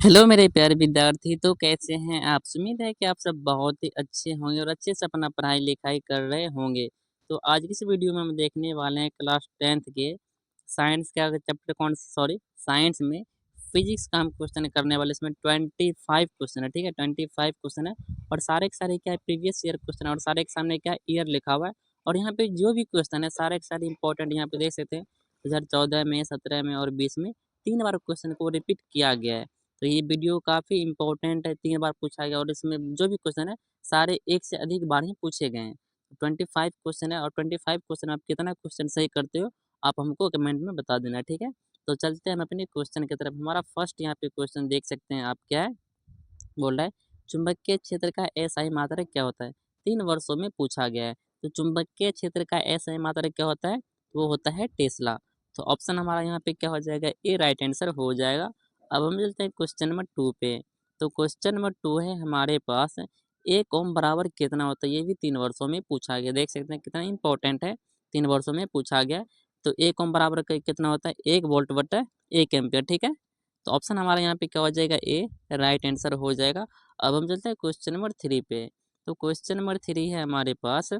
Hello मेरे प्यारे विद्यार्थी, तो कैसे हैं आप? उम्मीद है कि आप सब बहुत ही अच्छे होंगे और अच्छे से अपना पढ़ाई-लिखाई कर रहे होंगे। तो आज की इस वीडियो में हम देखने वाले हैं क्लास 10th के साइंस का चैप्टर कौन सॉरी साइंस में फिजिक्स का हम क्वेश्चन करने वाले। इसमें 25 क्वेश्चन है, ठीक है? 25 क्वेश्चन है और सारे के सारे क्या है, प्रीवियस ईयर क्वेश्चन है और सारे के सामने क्या है, ईयर लिखा हुआ है। और यहाँ पे जो भी क्वेश्चन है सारे के सारे इंपॉर्टेंट यहाँ पे देख सकते हैं। 2014 में, 17 में और 20 में 3 बार क्वेश्चन को रिपीट किया गया है। तो ये वीडियो काफ़ी इम्पोर्टेंट है, 3 बार पूछा गया और इसमें जो भी क्वेश्चन है, सारे एक से अधिक बार ही पूछे गए हैं। 25 क्वेश्चन है और 25 क्वेश्चन आप कितना क्वेश्चन सही करते हो, आप हमको कमेंट में बता देना, ठीक है? तो चलते हैं हम अपने क्वेश्चन की तरफ। हमारा फर्स्ट यहाँ पे क्वेश्चन देख सकते हैं आप, क्या है? बोल रहा है, चुंबकीय क्षेत्र का एसआई मात्रक क्या होता है? 3 वर्षों में पूछा गया है। तो चुंबकीय क्षेत्र का एसआई मात्रक क्या होता है? वो होता है टेस्ला। तो ऑप्शन हमारा यहाँ पे क्या हो जाएगा? ए राइट आंसर हो जाएगा। अब हम चलते हैं क्वेश्चन नंबर 2 पे। तो क्वेश्चन नंबर 2 है हमारे पास, 1 ओम बराबर कितना होता है? ये भी 3 वर्षों में पूछा गया। देख सकते हैं कितना इंपॉर्टेंट है, 3 वर्षों में पूछा गया। तो 1 ओम बराबर कितना होता है? 1 वोल्ट बटा 1 एम्पियर, ठीक है? तो ऑप्शन हमारा यहाँ पे क्या हो जाएगा? ए राइट आंसर हो जाएगा। अब हम चलते हैं क्वेश्चन नंबर 3 पे। तो क्वेश्चन नंबर 3 है हमारे पास,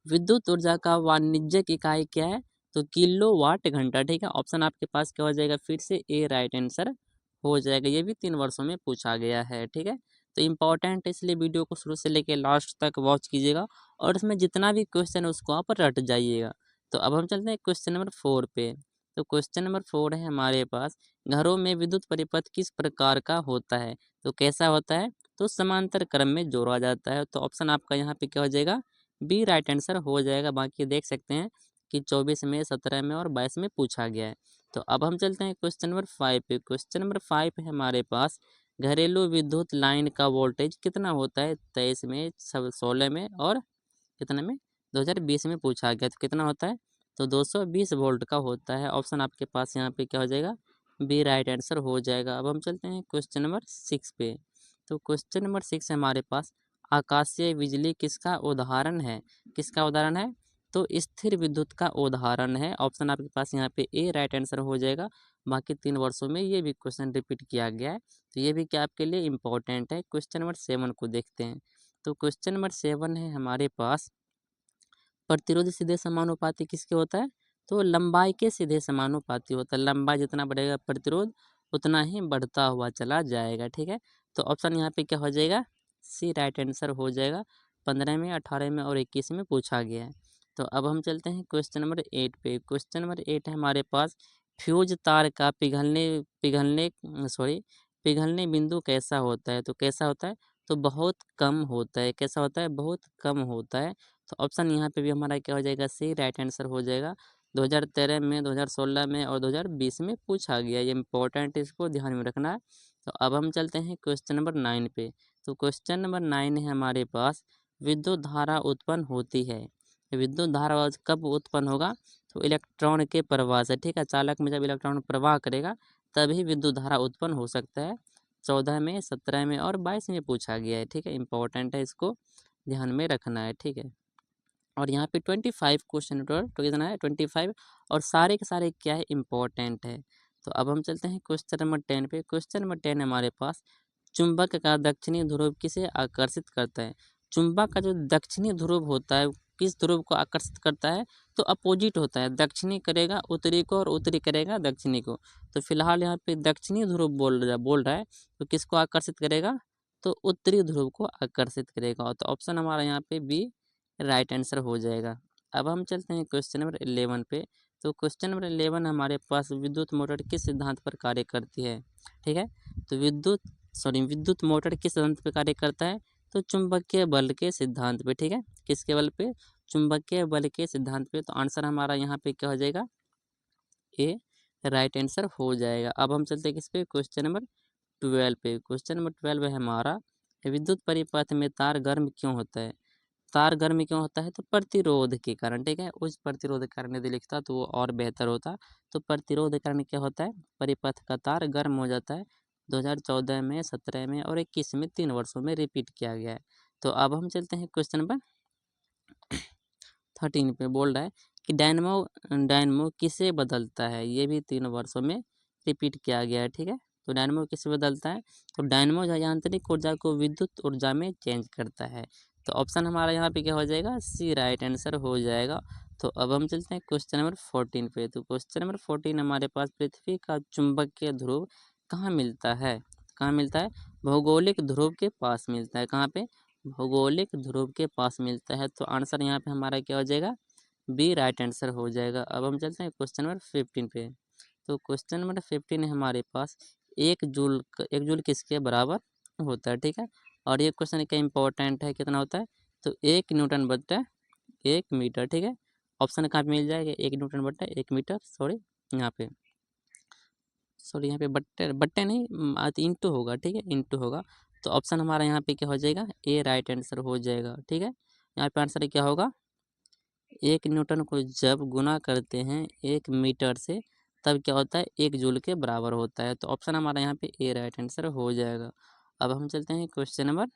विद्युत ऊर्जा का वाणिज्यिक इकाई क्या है? तो किलोवाट घंटा, ठीक है? ऑप्शन आपके पास क्या हो जाएगा? फिर से ए राइट आंसर हो जाएगा। ये भी 3 वर्षों में पूछा गया है, ठीक है? तो इम्पोर्टेंट है, इसलिए वीडियो को शुरू से लेकर लास्ट तक वॉच कीजिएगा और इसमें जितना भी क्वेश्चन है उसको आप रट जाइएगा। तो अब हम चलते हैं क्वेश्चन नंबर 4 पे। तो क्वेश्चन नंबर 4 है हमारे पास, घरों में विद्युत परिपथ किस प्रकार का होता है? तो कैसा होता है? तो समांतर क्रम में जोड़ा जाता है। तो ऑप्शन आपका यहाँ पे क्या हो जाएगा? बी राइट आंसर हो जाएगा। बाकी देख सकते हैं कि 24 में, 17 में और 22 में पूछा गया है। तो अब हम चलते हैं क्वेश्चन नंबर 5 पे। क्वेश्चन नंबर 5 है हमारे पास, घरेलू विद्युत लाइन का वोल्टेज कितना होता है? 23 में, 16 में और कितने में? 2020 में पूछा गया। तो कितना होता है? तो 220 वोल्ट का होता है। ऑप्शन आपके पास यहाँ पे क्या हो जाएगा? बी राइट आंसर हो जाएगा। अब हम चलते हैं क्वेश्चन नंबर 6 पे। तो क्वेश्चन नंबर 6 है हमारे पास, आकाशीय बिजली किसका उदाहरण है? किसका उदाहरण है? तो स्थिर विद्युत का उदाहरण है। ऑप्शन आपके पास यहाँ पे ए राइट आंसर हो जाएगा। बाकी 3 वर्षों में ये भी क्वेश्चन रिपीट किया गया है, तो ये भी क्या आपके लिए इंपॉर्टेंट है। क्वेश्चन नंबर 7 को देखते हैं। तो क्वेश्चन नंबर 7 है हमारे पास, प्रतिरोध सीधे समानुपाती किसके होता है? तो लंबाई के सीधे समानुपाती होता है। लंबाई जितना बढ़ेगा प्रतिरोध उतना ही बढ़ता हुआ चला जाएगा, ठीक है? तो ऑप्शन यहाँ पे क्या हो जाएगा? सी राइट आंसर हो जाएगा। 15 में, 18 में और 21 में पूछा गया है। तो अब हम चलते हैं क्वेश्चन नंबर 8 पे। क्वेश्चन नंबर 8 है हमारे पास, फ्यूज तार का पिघलने पिघलने सॉरी पिघलने बिंदु कैसा होता है? तो कैसा होता है? तो बहुत कम होता है। कैसा होता है? बहुत कम होता है। तो ऑप्शन यहाँ पे भी हमारा क्या हो जाएगा? सी राइट आंसर हो जाएगा। 2013 में, 2016 में और 2020 में पूछा गया। ये इंपॉर्टेंट, इसको ध्यान में रखना है। तो अब हम चलते हैं क्वेश्चन नंबर 9 पे। तो क्वेश्चन नंबर 9 है हमारे पास, विद्युत धारा उत्पन्न होती है। विद्युत धारा कब उत्पन्न होगा? तो इलेक्ट्रॉन के प्रवाह से, ठीक है? चालक में जब इलेक्ट्रॉन प्रवाह करेगा तभी विद्युत धारा उत्पन्न हो सकता है। 14 में, 17 में और 22 में पूछा गया है, ठीक है? इंपॉर्टेंट है, इसको ध्यान में रखना है, ठीक है? और यहाँ पे 25 क्वेश्चन टोटल तो कितना है? 25 और सारे के सारे क्या है? इम्पोर्टेंट है। तो अब हम चलते हैं क्वेश्चन नंबर 10 पे। क्वेश्चन नंबर 10 हमारे पास, चुंबक का दक्षिणी ध्रुव किसे आकर्षित करता है? चुंबक का जो दक्षिणी ध्रुव होता है किस ध्रुव को आकर्षित करता है? तो अपोजिट होता है। दक्षिणी करेगा उत्तरी को और उत्तरी करेगा दक्षिणी को। तो फिलहाल यहाँ पे दक्षिणी ध्रुव बोल रहा है, तो किसको आकर्षित करेगा? तो उत्तरी ध्रुव को आकर्षित करेगा। तो ऑप्शन हमारा यहाँ पे बी राइट आंसर हो जाएगा। अब हम चलते हैं क्वेश्चन नंबर 11 पे। तो क्वेश्चन नंबर 11 हमारे पास, विद्युत मोटर किस सिद्धांत पर कार्य करती है? ठीक है? तो विद्युत मोटर किस सिद्धांत पर कार्य करता है? तो चुंबकीय बल के सिद्धांत पे, ठीक है? किसके बल पे? चुंबकीय बल के सिद्धांत पे। तो आंसर हमारा यहाँ पे क्या हो जाएगा? ए राइट आंसर हो जाएगा। अब हम चलते हैं किस पे? क्वेश्चन नंबर 12 पे। क्वेश्चन नंबर 12 है हमारा, विद्युत परिपथ में तार गर्म क्यों होता है? तार गर्म क्यों होता है? तो प्रतिरोध के कारण, ठीक है? उस प्रतिरोध के कारण यदि लिखता तो वो और बेहतर होता। तो प्रतिरोध के कारण क्या होता है? परिपथ का तार गर्म हो जाता है। 2014 में, 17 में और 21 में 3 वर्षों में रिपीट किया गया है। तो अब हम चलते हैं क्वेश्चन नंबर 13 पे। बोल रहा है कि डायनमो डायनमो किसे बदलता है? ये भी 3 वर्षों में रिपीट किया गया है, ठीक है? तो डायनेमो किस में बदलता है? तो डायनेमो जो है यांत्रिक ऊर्जा को विद्युत ऊर्जा में चेंज करता है। तो ऑप्शन हमारा यहाँ पे क्या हो जाएगा? सी राइट आंसर हो जाएगा। तो अब हम चलते हैं क्वेश्चन नंबर 14 पे। तो क्वेश्चन नंबर 14 हमारे पास पृथ्वी का चुंबकीय ध्रुव कहाँ मिलता है? कहाँ मिलता है? भौगोलिक ध्रुव के पास मिलता है। कहाँ पे? भौगोलिक ध्रुव के पास मिलता है। तो आंसर यहाँ पे हमारा क्या हो जाएगा? बी राइट आंसर हो जाएगा। अब हम चलते हैं क्वेश्चन नंबर 15 पे। तो क्वेश्चन नंबर 15 हमारे पास एक जूल किसके बराबर होता है? ठीक है, और ये क्वेश्चन क्या इंपॉर्टेंट है, कितना होता है? तो 1 न्यूटन बट्टा 1 मीटर। ठीक है, ऑप्शन कहाँ पे मिल जाएगा? 1 न्यूटन बट्टा 1 मीटर, यहाँ पे बट्टे बट्टे नहीं इंटू होगा। ठीक है, इंटू होगा। तो ऑप्शन हमारा यहाँ पे क्या हो जाएगा? ए राइट आंसर हो जाएगा। ठीक है, यहाँ पे आंसर क्या होगा? 1 न्यूटन को जब गुना करते हैं 1 मीटर से, तब क्या होता है? 1 जूल के बराबर होता है। तो ऑप्शन हमारा यहाँ पे ए राइट आंसर हो जाएगा। अब हम चलते हैं क्वेश्चन नंबर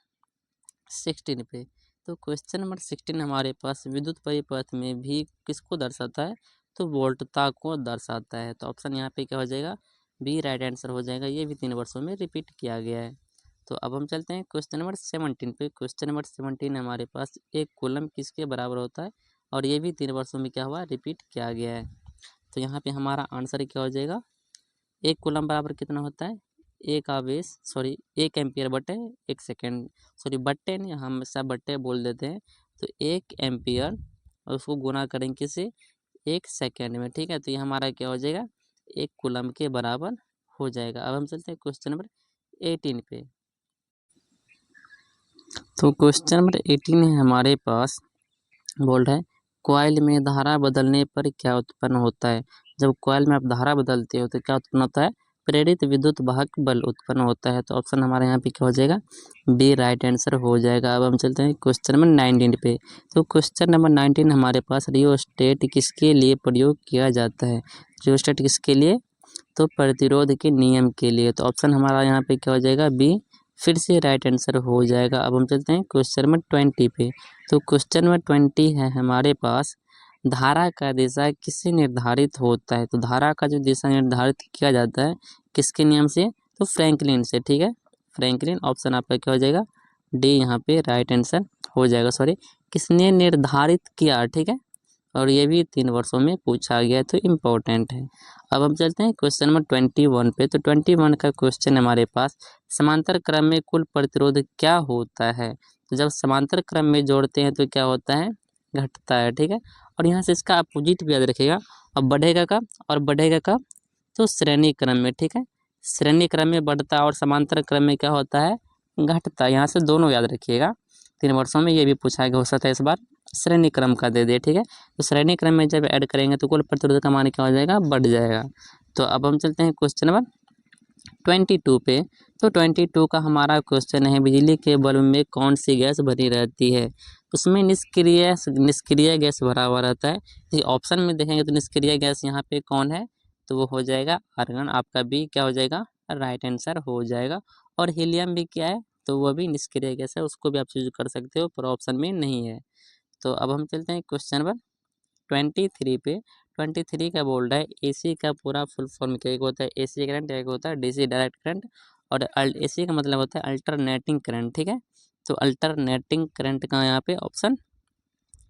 16 पे। तो क्वेश्चन नंबर 16 हमारे पास विद्युत परिपथ में भी किसको दर्शाता है? तो वोल्टता को दर्शाता है। तो ऑप्शन यहाँ पे क्या हो जाएगा? बी राइट आंसर हो जाएगा। ये भी 3 वर्षों में रिपीट किया गया है। तो अब हम चलते हैं क्वेश्चन नंबर 17 पे। क्वेश्चन नंबर 17 हमारे पास एक कूलम किसके बराबर होता है? और ये भी 3 वर्षों में क्या हुआ? रिपीट किया गया है। तो यहाँ पे हमारा आंसर क्या हो जाएगा? एक कूलम बराबर कितना होता है? एक आवेश, सॉरी, 1 एम्पियर बटे 1 सेकेंड, सॉरी बट्टे नहीं, हम सब बट्टे बोल देते हैं। तो 1 एम्पियर और उसको गुना करेंगे किससे? 1 सेकेंड में। ठीक है, तो ये हमारा क्या हो जाएगा? 1 कूलम के बराबर हो जाएगा। अब हम चलते हैं क्वेश्चन नंबर 18 पे। तो क्वेश्चन नंबर 18 है हमारे पास, बोल रहा है कॉइल में धारा बदलने पर क्या उत्पन्न होता है? जब कॉइल में आप धारा बदलते हो तो क्या उत्पन्न होता है? प्रेरित विद्युत वाहक बल उत्पन्न होता है। तो ऑप्शन हमारे यहाँ पे क्या हो जाएगा? बी राइट आंसर हो जाएगा। अब हम चलते हैं क्वेश्चन नंबर 19 पे। तो क्वेश्चन नंबर 19 हमारे पास रियोस्टेट किसके लिए प्रयोग किया जाता है? रियोस्टेट किसके लिए? तो प्रतिरोध के नियम के लिए। तो ऑप्शन हमारा यहाँ पे क्या हो जाएगा? बी फिर से राइट आंसर हो जाएगा। अब हम चलते हैं क्वेश्चन नंबर 20 पे। तो क्वेश्चन नंबर 20 है हमारे पास, धारा का दिशा किससे निर्धारित होता है? तो धारा का जो दिशा निर्धारित किया जाता है किसके नियम से? तो फ्रैंकलिन से। ठीक है, फ्रैंकलिन। ऑप्शन आपका क्या हो जाएगा? डी यहाँ पे राइट आंसर हो जाएगा। सॉरी, किसने निर्धारित किया? ठीक है, और ये भी 3 वर्षों में पूछा गया, तो इम्पोर्टेंट है। अब हम चलते हैं क्वेश्चन नंबर 21 पे। तो 21 का क्वेश्चन हमारे पास, समांतर क्रम में कुल प्रतिरोध क्या होता है? तो जब समांतर क्रम में जोड़ते हैं तो क्या होता है? घटता है। ठीक है, और यहाँ से इसका अपोजिट भी याद रखिएगा। अब बढ़ेगा कब? और बढ़ेगा कब? तो श्रेणी क्रम में। ठीक है, श्रेणी क्रम में बढ़ता और समांतर क्रम में क्या होता है? घटता। यहाँ से दोनों याद रखिएगा, 3 वर्षों में ये भी पूछा गया, हो सकता है इस बार श्रेणी क्रम का दे दे। ठीक है, तो श्रेणी क्रम में जब ऐड करेंगे तो कुल प्रतिरोध का मान क्या हो जाएगा? बढ़ जाएगा। तो अब हम चलते हैं क्वेश्चन नंबर 22 पे। तो 22 का हमारा क्वेश्चन है, बिजली के बल्ब में कौन सी गैस भरी रहती है? उसमें निष्क्रिय गैस भरा हुआ रहता है। तो ऑप्शन में देखेंगे तो निष्क्रिय गैस यहाँ पे कौन है? तो वो हो जाएगा आर्गन। आपका बी क्या हो जाएगा? राइट आंसर हो जाएगा। और हीलियम भी क्या है? तो वो भी निष्क्रिय गैस है, उसको भी आप चूज कर सकते हो, पर ऑप्शन में नहीं है। तो अब हम चलते हैं क्वेश्चन नंबर 23 पे। 23 का बोल रहा है, एसी का पूरा फुल फॉर्म क्या? एक होता है एसी करंट, एक होता है डीसी डायरेक्ट करंट, और एसी का मतलब होता है अल्टरनेटिंग करंट। ठीक है, तो अल्टरनेटिंग करंट का यहाँ पे ऑप्शन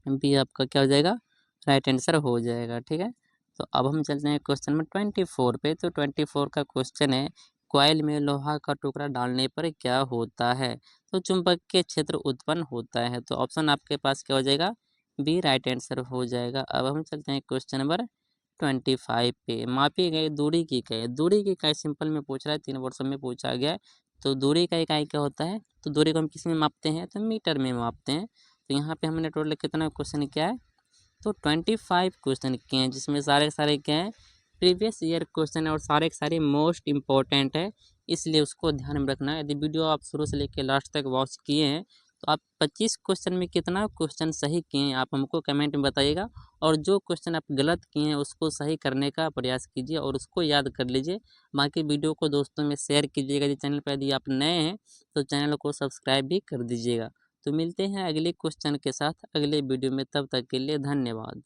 बी आपका क्या हो जाएगा? राइट आंसर हो जाएगा। ठीक है, तो अब हम चलते हैं क्वेश्चन नंबर 24 पे। तो 24 का क्वेश्चन है, कॉइल में लोहा का टुकड़ा डालने पर क्या होता है? तो चुंबकीय क्षेत्र उत्पन्न होता है। तो ऑप्शन आपके पास क्या हो जाएगा? बी राइट आंसर हो जाएगा। अब हम चलते हैं क्वेश्चन नंबर 25 पे। मापी गई दूरी की इकाई, दूरी की इकाई सिंपल में पूछ रहा है, 3 वर्षों में पूछा गया है। तो दूरी का इकाई क्या होता है? तो दूरी को हम किस में मापते हैं? तो मीटर में मापते हैं। तो यहाँ पे हमने टोटल कितना क्वेश्चन किया है? तो 25 क्वेश्चन किए हैं, जिसमें सारे के सारे क्या हैं? प्रीवियस ईयर क्वेश्चन है, और सारे के सारे मोस्ट इंपॉर्टेंट है, इसलिए उसको ध्यान में रखना है। यदि वीडियो आप शुरू से लेकर लास्ट तक वॉच किए हैं तो आप 25 क्वेश्चन में कितना क्वेश्चन सही किए हैं आप हमको कमेंट में बताइएगा, और जो क्वेश्चन आप गलत किए हैं उसको सही करने का प्रयास कीजिए और उसको याद कर लीजिए। बाकी वीडियो को दोस्तों में शेयर कीजिएगा। यदि चैनल पर यदि आप नए हैं तो चैनल को सब्सक्राइब भी कर दीजिएगा। तो मिलते हैं अगले क्वेश्चन के साथ अगले वीडियो में, तब तक के लिए धन्यवाद।